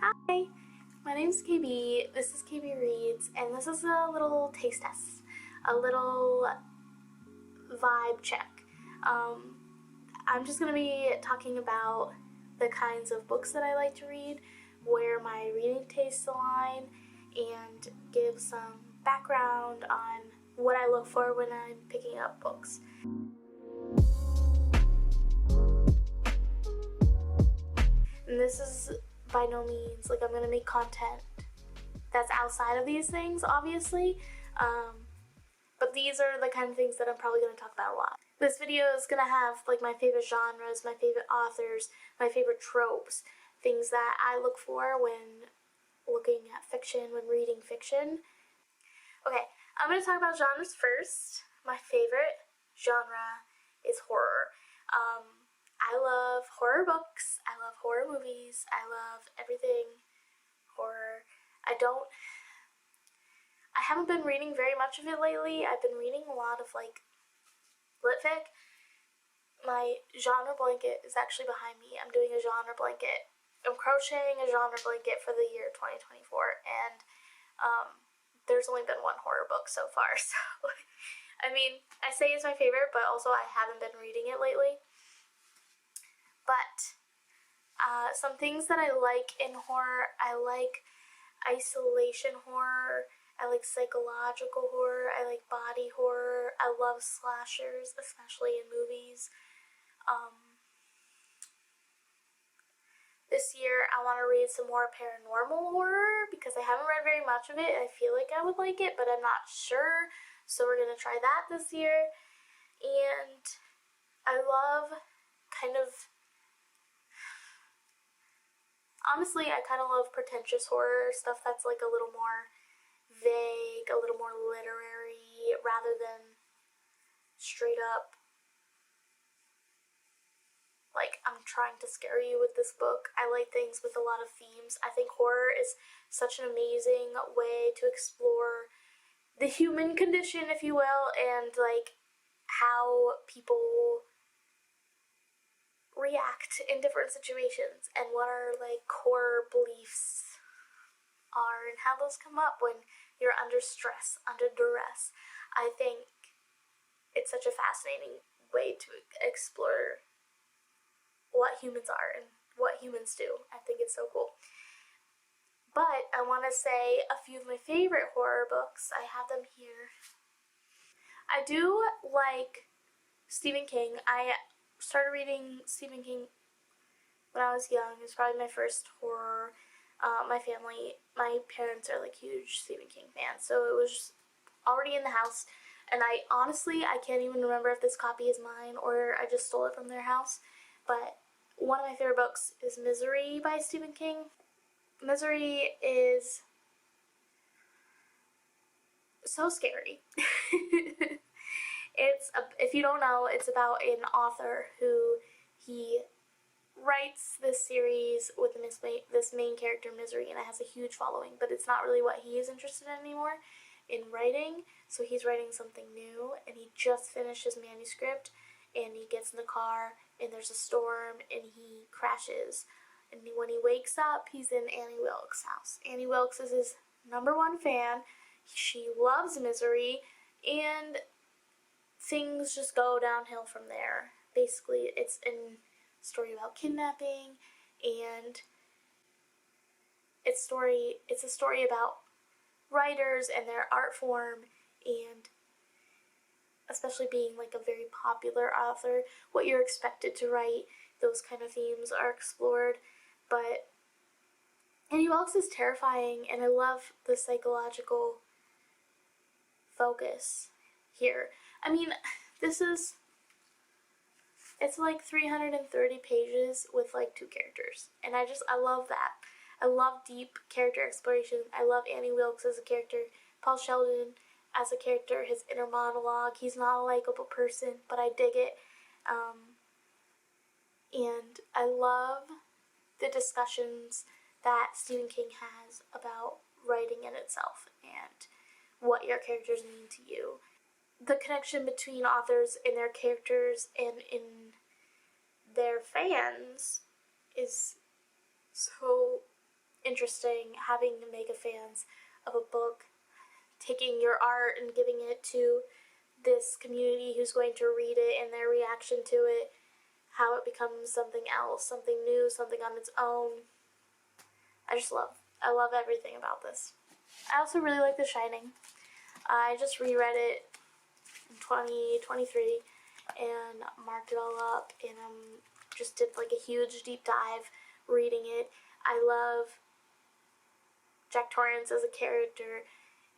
Hi, my name's KB, this is KB Reads, and this is a little taste test, a little vibe check. I'm just going to be talking about the kinds of books that I like to read, where my reading tastes align, and give some background on what I look for when I'm picking up books. And this is by no means like I'm going to make content that's outside of these things, obviously, but these are the kind of things that I'm probably going to talk about a lot. This video is going to have like my favorite genres, my favorite authors, my favorite tropes, things that I look for when looking at fiction, when reading fiction. Okay, I'm going to talk about genres first. My favorite genre is horror. I love horror books, I love horror movies, I love everything horror. I haven't been reading very much of it lately. I've been reading a lot of like lit fic. My genre blanket is actually behind me. I'm doing a genre blanket. I'm crocheting a genre blanket for the year 2024, and there's only been one horror book so far, so I mean, I say it's my favorite, but also I haven't been reading it lately. But some things that I like in horror, I like isolation horror, I like psychological horror, I like body horror, I love slashers, especially in movies. This year I want to read some more paranormal horror because I haven't read very much of it. I feel like I would like it, but I'm not sure, so we're going to try that this year. And I love honestly, I kind of love pretentious horror, stuff that's like a little more vague, a little more literary, rather than straight up, like, I'm trying to scare you with this book. I like things with a lot of themes. I think horror is such an amazing way to explore the human condition, if you will, and like how people react in different situations and what our like core beliefs are and how those come up when you're under stress, under duress. I think it's such a fascinating way to explore what humans are and what humans do. I think it's so cool. But I want to say a few of my favorite horror books. I have them here. I do like Stephen King. I started reading Stephen King when I was young. It was probably my first horror. My parents are like huge Stephen King fans, so it was just already in the house. And I can't even remember if this copy is mine or I just stole it from their house. But one of my favorite books is Misery by Stephen King. Misery is so scary. If you don't know, it's about an author who he writes this series with this main character, Misery, and it has a huge following, but it's not really what he is interested in anymore in writing, so he's writing something new, and he just finished his manuscript, and he gets in the car, and there's a storm, and he crashes, and when he wakes up, he's in Annie Wilkes' house. Annie Wilkes is his #1 fan. She loves Misery, and things just go downhill from there. Basically, it's a story about kidnapping, and it's a story about writers and their art form, and especially being like a very popular author, what you're expected to write, those kind of themes are explored. But Annie Wilkes is terrifying, and I love the psychological focus here. I mean, it's like 330 pages with like 2 characters, and I love that. I love deep character exploration. I love Annie Wilkes as a character, Paul Sheldon as a character, his inner monologue. He's not a likable person, but I dig it. And I love the discussions that Stephen King has about writing in itself and what your characters mean to you. The connection between authors and their characters and in their fans is so interesting having mega fans of a book taking your art and giving it to this community who's going to read it and their reaction to it, how it becomes something else, something new, something on its own. I love everything about this. I also really like The Shining. I just reread it in 2023 and marked it all up, and just did like a huge deep dive reading it. I love Jack Torrance as a character,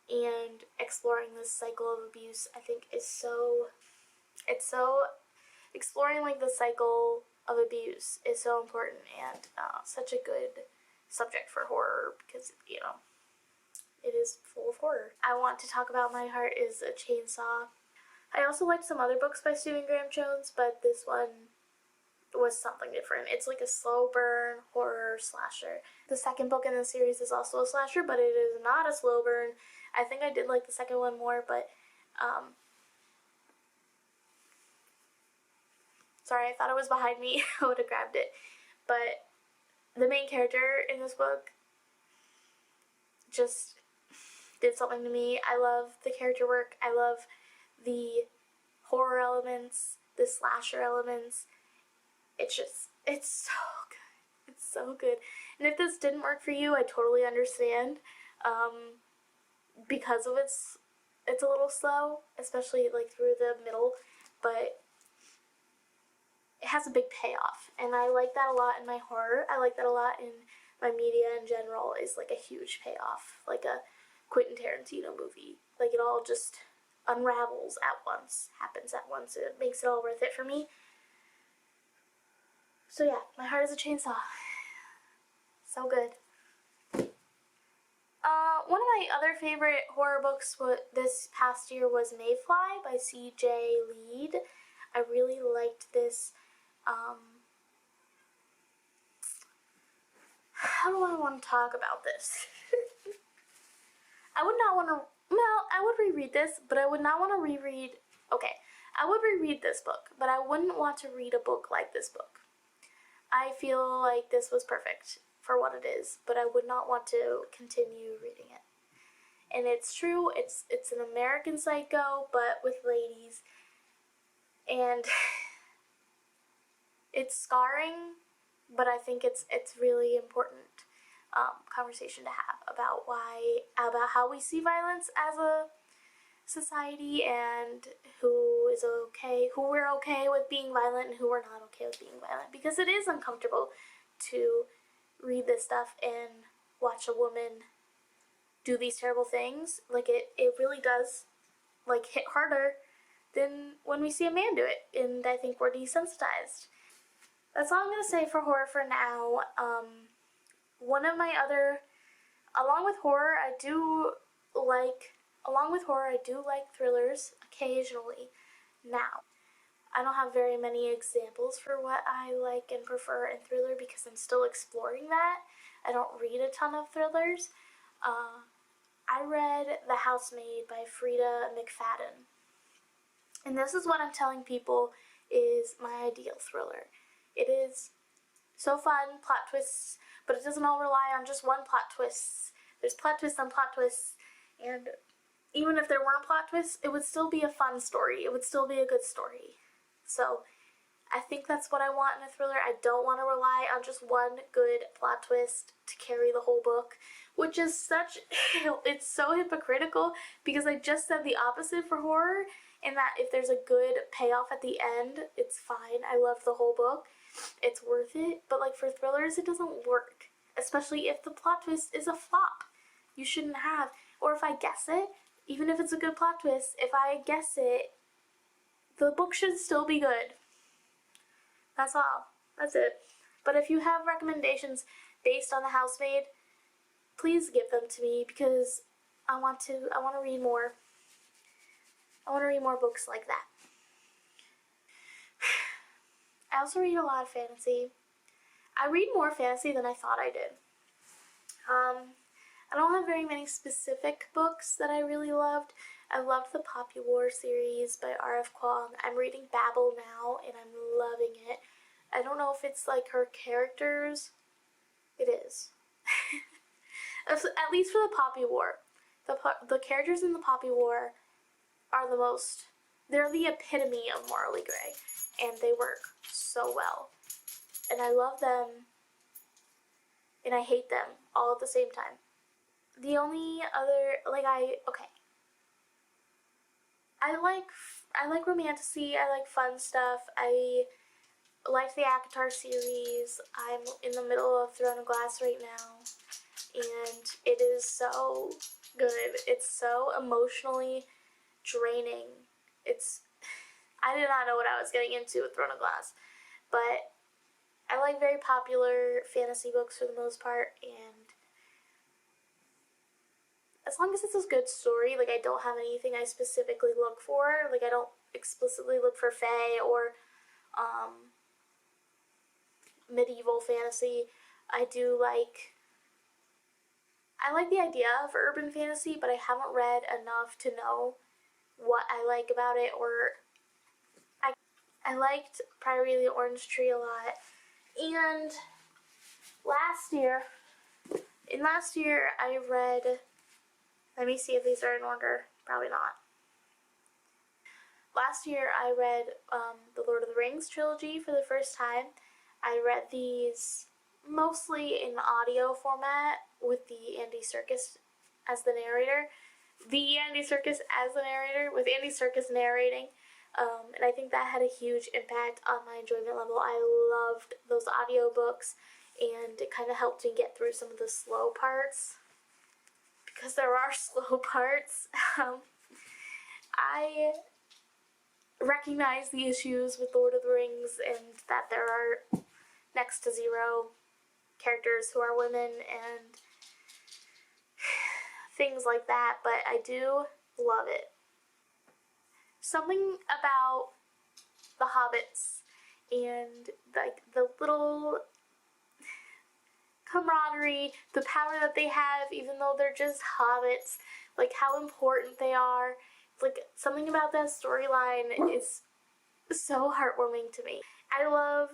and exploring this cycle of abuse I think is so, exploring like the cycle of abuse is so important, and such a good subject for horror because, you know, it is full of horror. I want to talk about My Heart is a Chainsaw. I also liked some other books by Stephen Graham Jones, but this one was something different. It's like a slow burn horror slasher. The second book in the series is also a slasher, but it is not a slow burn. I think I did like the second one more, but sorry, I thought it was behind me. I would have grabbed it. But the main character in this book just did something to me. I love the character work. I love the horror elements, the slasher elements. It's so good. It's so good. And if this didn't work for you, I totally understand. Because of it's a little slow, especially like through the middle, but it has a big payoff, and I like that a lot in my horror. I like that a lot in my media in general, is like a huge payoff, like a Quentin Tarantino movie. Like it all just unravels at once, happens at once. It makes it all worth it for me. So yeah, My Heart is a Chainsaw. So good. One of my other favorite horror books this past year was Mayfly by C.J. Lead. I really liked this. How do I want to talk about this? I would not want to, well, I would reread this, but I would not want to reread, okay, I would reread this book, but I wouldn't want to read a book like this book. I feel like this was perfect for what it is, but I would not want to continue reading it. And it's true, it's an American Psycho, but with ladies, and it's scarring, but I think it's really important conversation to have about how we see violence as a society, and who we're okay with being violent and who we're not okay with being violent, because it is uncomfortable to read this stuff and watch a woman do these terrible things. Like it really does like hit harder than when we see a man do it, and I think we're desensitized. That's all I'm gonna say for horror for now. One of my other, along with horror, I do like thrillers occasionally. Now, I don't have very many examples for what I like and prefer in thriller because I'm still exploring that. I don't read a ton of thrillers. I read The Housemaid by Frida McFadden. And this is what I'm telling people is my ideal thriller. It is so fun, plot twists, but it doesn't all rely on just one plot twist. There's plot twists on plot twists, and even if there weren't plot twists, it would still be a fun story. It would still be a good story. So I think that's what I want in a thriller. I don't want to rely on just one good plot twist to carry the whole book, which is it's so hypocritical because I just said the opposite for horror, in that if there's a good payoff at the end, it's fine. I love the whole book. It's worth it. But like for thrillers, it doesn't work, especially if the plot twist is a flop. You shouldn't have, or if I guess it, even if it's a good plot twist, if I guess it, the book should still be good. That's all. That's it. But if you have recommendations based on The Housemaid, please give them to me because I want to read more. I want to read more books like that. I also read a lot of fantasy. I read more fantasy than I thought I did. I don't have very many specific books that I really loved. I loved the Poppy War series by R.F. Kuang. I'm reading Babel now, and I'm loving it. I don't know if it's like her characters. It is. At least for the Poppy War. The characters in the Poppy War are they're the epitome of morally gray, and they work so well. And I love them, and I hate them all at the same time. The only other, I like romantasy, I like fun stuff, I like the ACOTAR series. I'm in the middle of Throne of Glass right now, and it is so good. It's so emotionally draining. I did not know what I was getting into with Throne of Glass, but I like very popular fantasy books for the most part, and as long as it's a good story, like I don't have anything I specifically look for. Like I don't explicitly look for fae or medieval fantasy. I like the idea of urban fantasy, but I haven't read enough to know what I like about it. Or I liked Priory of the Orange Tree a lot. And last year I read, let me see if these are in order, probably not. Last year I read the Lord of the Rings trilogy for the first time. I read these mostly in audio format with the Andy Serkis as the narrator. With Andy Serkis narrating. And I think that had a huge impact on my enjoyment level. I loved those audiobooks, and it kind of helped me get through some of the slow parts, because there are slow parts. I recognize the issues with Lord of the Rings, and that there are next to zero characters who are women and things like that, but I do love it. Something about the hobbits and like the little camaraderie, the power that they have even though they're just hobbits, like how important they are. Like something about that storyline is so heartwarming to me. I love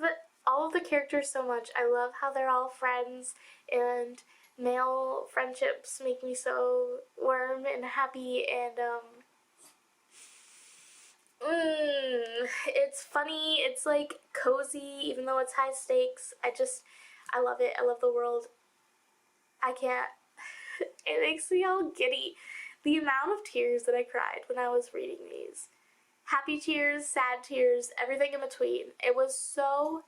all of the characters so much. I love how they're all friends, and male friendships make me so warm and happy, and it's funny, it's like cozy even though it's high stakes. I love it. I love the world. I can't. It makes me all giddy. The amount of tears that I cried when I was reading these. Happy tears, sad tears, everything in between. It was so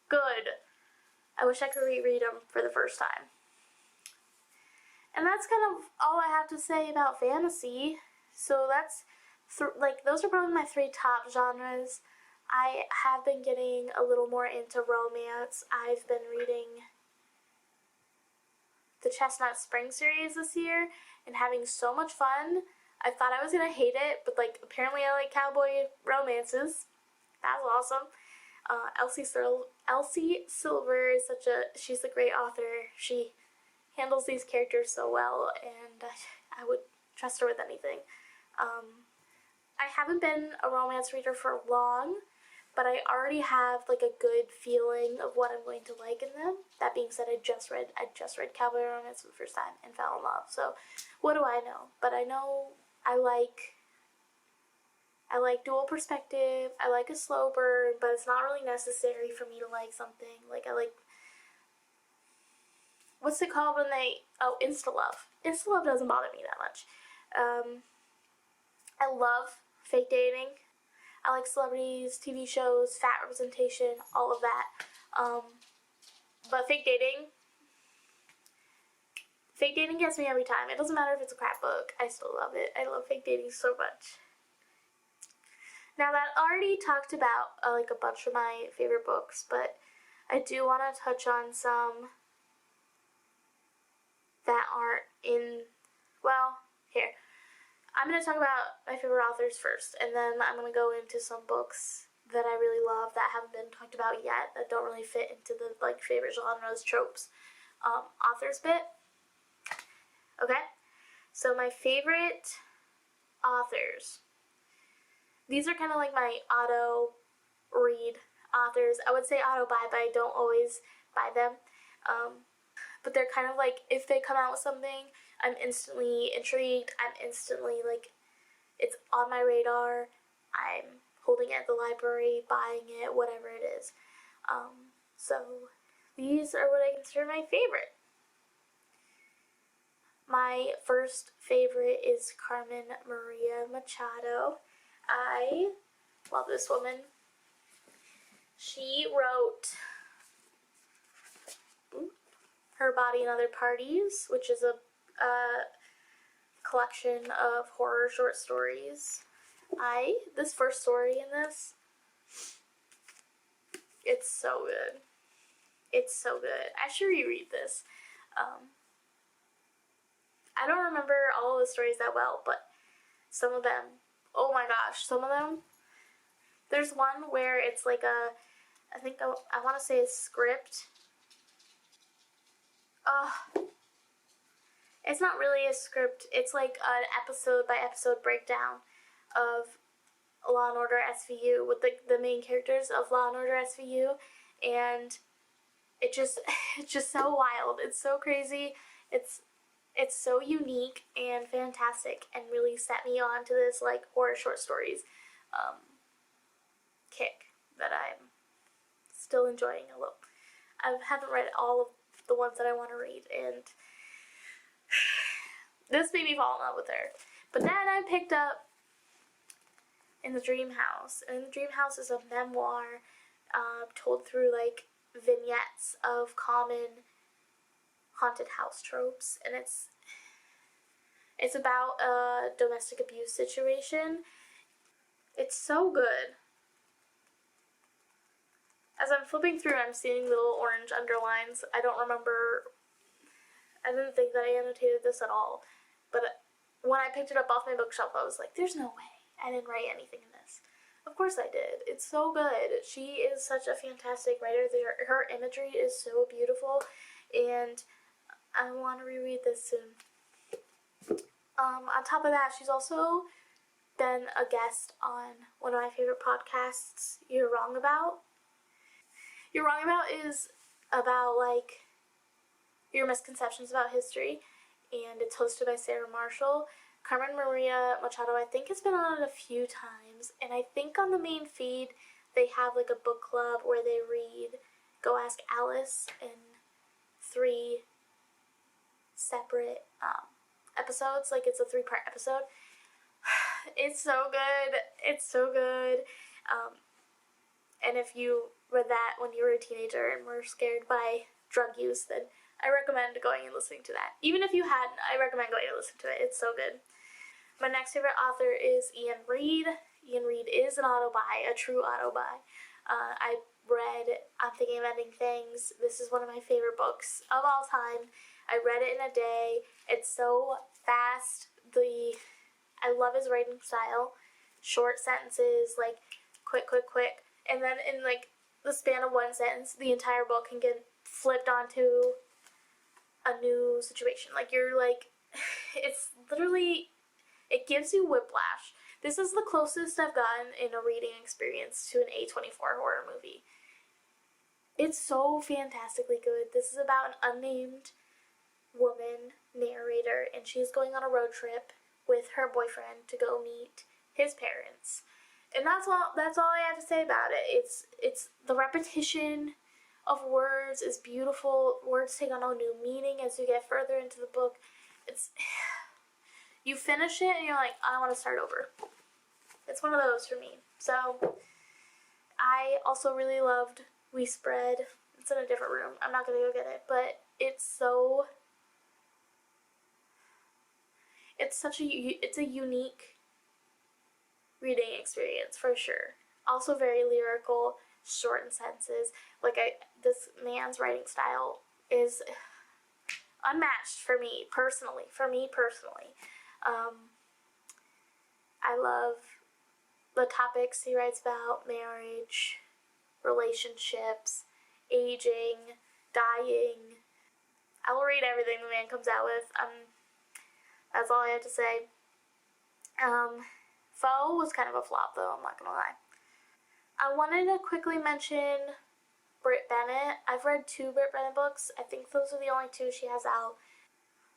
good. I wish I could reread them for the first time. And that's kind of all I have to say about fantasy. So that's, those are probably my three top genres. I have been getting a little more into romance. I've been reading the Chestnut Spring series this year and having so much fun. I thought I was gonna hate it, but like apparently I like cowboy romances. That's awesome. Elsie Silver is she's a great author. She handles these characters so well, and I would trust her with anything. I haven't been a romance reader for long, but I already have like a good feeling of what I'm going to like in them. That being said, I just read Cowboy Romance for the first time and fell in love. So what do I know? But I know I like dual perspective. I like a slow burn, but it's not really necessary for me to like something. Like I like, what's it called when insta-love. Insta-love doesn't bother me that much. I love fake dating. I like celebrities, TV shows, fat representation, all of that. But fake dating gets me every time. It doesn't matter if it's a crap book. I still love it. I love fake dating so much. Now that I already talked about like a bunch of my favorite books, but I do want to touch on some that aren't in, well, here. I'm going to talk about my favorite authors first, and then I'm going to go into some books that I really love that haven't been talked about yet, that don't really fit into the like favorite genres, tropes, authors bit. Okay, so my favorite authors. These are kind of like my auto read authors. I would say auto buy, but I don't always buy them. but they're kind of like, if they come out with something, I'm instantly intrigued. I'm instantly like, it's on my radar. I'm holding it at the library, buying it, whatever it is. So these are what I consider my favorite. My first favorite is Carmen Maria Machado. I love this woman. She wrote Her Body and Other Parties, which is a collection of horror short stories. This first story in this, it's so good. It's so good. I should reread this. I don't remember all of the stories that well, but some of them, oh my gosh, some of them. There's one where it's like I think I want to say a script. It's not really a script. It's like an episode by episode breakdown of Law and Order SVU with the main characters of Law and Order SVU, and it's just so wild. It's so crazy. It's so unique and fantastic, and really set me on to this like horror short stories kick that I'm still enjoying a little. I haven't read all of the ones that I want to read, and this made me fall in love with her. But then I picked up In the Dream House. And In the Dream House is a memoir told through like vignettes of common haunted house tropes, and it's about a domestic abuse situation. It's so good. As I'm flipping through, I'm seeing little orange underlines. I didn't think that I annotated this at all, but when I picked it up off my bookshelf, I was like, there's no way I didn't write anything in this. Of course I did. It's so good. She is such a fantastic writer. Her imagery is so beautiful, and I want to reread this soon. On top of that, she's also been a guest on one of my favorite podcasts, You're Wrong About. You're Wrong About is about like your misconceptions about history, and it's hosted by Sarah Marshall. Carmen Maria Machado, I think, has been on it a few times, and I think on the main feed they have like a book club where they read Go Ask Alice in 3 separate episodes. Like, it's a 3-part episode. It's so good. It's so good. And if you read that when you were a teenager and were scared by drug use, then I recommend going and listening to that. Even if you hadn't, I recommend going and listening to it. It's so good. My next favorite author is Ian Reid. Ian Reid is an auto-buy, a true auto-buy. I read I'm Thinking of Ending Things. This is one of my favorite books of all time. I read it in a day. It's so fast. I love his writing style. Short sentences, like quick. And then in like the span of one sentence, the entire book can get flipped onto a new situation. Like, you're like, it's literally, it gives you whiplash. This is the closest I've gotten in a reading experience to an A24 horror movie. It's so fantastically good. This is about an unnamed woman narrator, and she's going on a road trip with her boyfriend to go meet his parents. And that's all I have to say about it. It's the repetition of words is beautiful. Words take on a new meaning as you get further into the book. You finish it and you're like, I want to start over. It's one of those for me. So I also really loved We Spread. It's in a different room. I'm not gonna go get it, but it's a unique reading experience for sure. Also very lyrical, short in sentences. This man's writing style is unmatched for me personally. I love the topics he writes about: marriage, relationships, aging, dying. I will read everything the man comes out with. That's all I have to say. Foe was kind of a flop, though, I'm not gonna lie. I wanted to quickly mention Britt Bennett. I've read 2 Britt Bennett books. I think those are the only 2 she has out.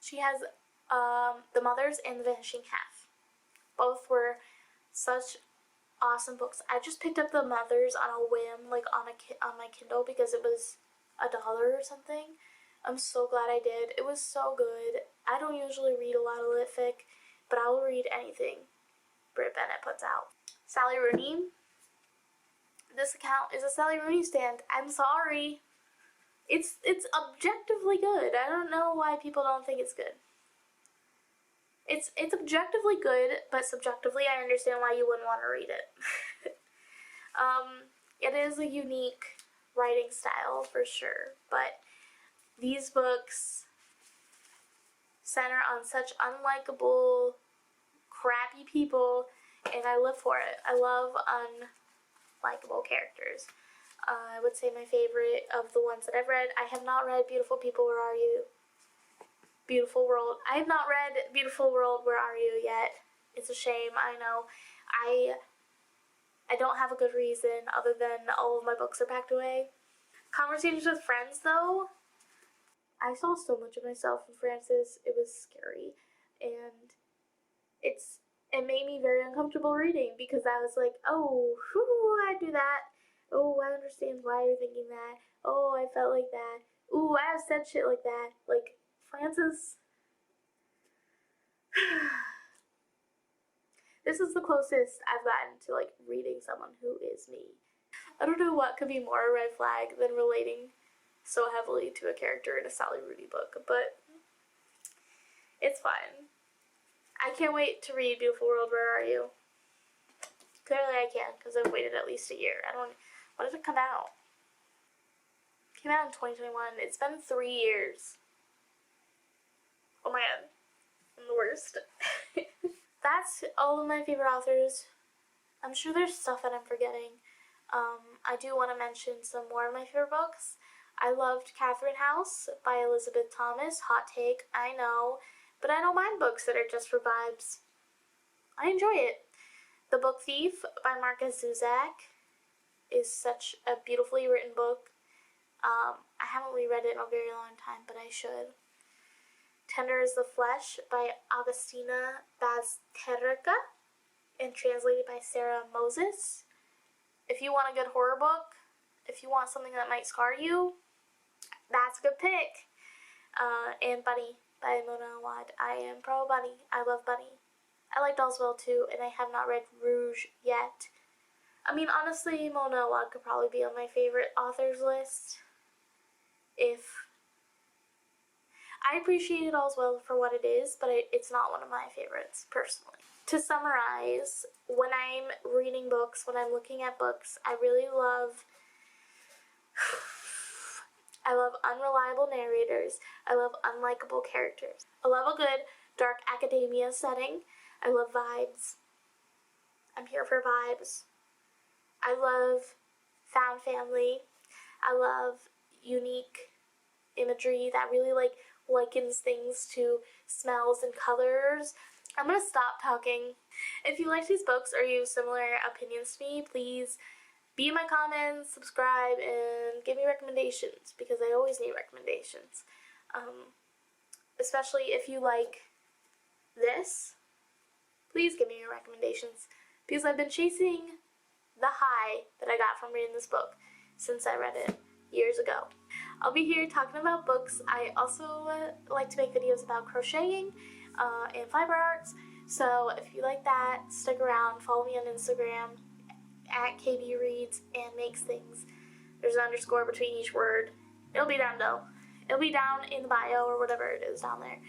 She has The Mothers and The Vanishing Half. Both were such awesome books. I just picked up The Mothers on a whim, like on my Kindle, because it was $1 or something. I'm so glad I did. It was so good. I don't usually read a lot of lit fic, but I will read anything Britt Bennett puts out. Sally Rooney. This account is a Sally Rooney stand. I'm sorry. It's objectively good. I don't know why people don't think it's good. It's objectively good, but subjectively I understand why you wouldn't want to read it. It is a unique writing style for sure, but these books center on such unlikable, crappy people, and I live for it. I love unlikable characters. I would say my favorite of the ones that I've read. I have not read Beautiful People, Where Are You? Beautiful World. I have not read Beautiful World, Where Are You yet. It's a shame, I know. I don't have a good reason other than all of my books are packed away. Conversations with Friends, though, I saw so much of myself in Frances. It was scary, and it made me very uncomfortable reading, because I was like, oh, I do that. Oh, I understand why you're thinking that. Oh, I felt like that. Ooh, I have said shit like that. Like, Frances. This is the closest I've gotten to, like, reading someone who is me. I don't know what could be more a red flag than relating so heavily to a character in a Sally Rooney book, but it's fine. I can't wait to read Beautiful World, Where Are You? Clearly I can, because I've waited at least a year. When did it come out? It came out in 2021. It's been 3 years. Oh my god. I'm the worst. That's all of my favorite authors. I'm sure there's stuff that I'm forgetting. I do want to mention some more of my favorite books. I loved Catherine House by Elizabeth Thomas. Hot take, I know. But I don't mind books that are just for vibes. I enjoy it. The Book Thief by Marcus Zuzak is such a beautifully written book. I haven't reread it in a very long time, but I should. Tender is the Flesh by Agustina Bazterrica and translated by Sarah Moses. If you want a good horror book, if you want something that might scar you, that's a good pick. And Bunny by Mona Awad. I am pro Bunny. I love Bunny. I liked All's Well too, and I have not read Rouge yet. I mean, honestly, Mona Awad could probably be on my favorite authors list. I appreciated All's Well for what it is, but it's not one of my favorites, personally. To summarize, when I'm reading books, when I'm looking at books, I love unreliable narrators. I love unlikable characters. I love a good dark academia setting. I love vibes. I'm here for vibes. I love found family. I love unique imagery that really likens things to smells and colors. I'm gonna stop talking. If you like these books or you have similar opinions to me, please be in my comments, subscribe, and give me recommendations, because I always need recommendations. Especially if you like this, please give me your recommendations, because I've been chasing the high that I got from reading this book since I read it years ago. I'll be here talking about books. I also like to make videos about crocheting and fiber arts, so if you like that, stick around. Follow me on Instagram at KBReads and Makes Things. There's an underscore between each word. It'll be down though. It'll be down in the bio or whatever it is down there.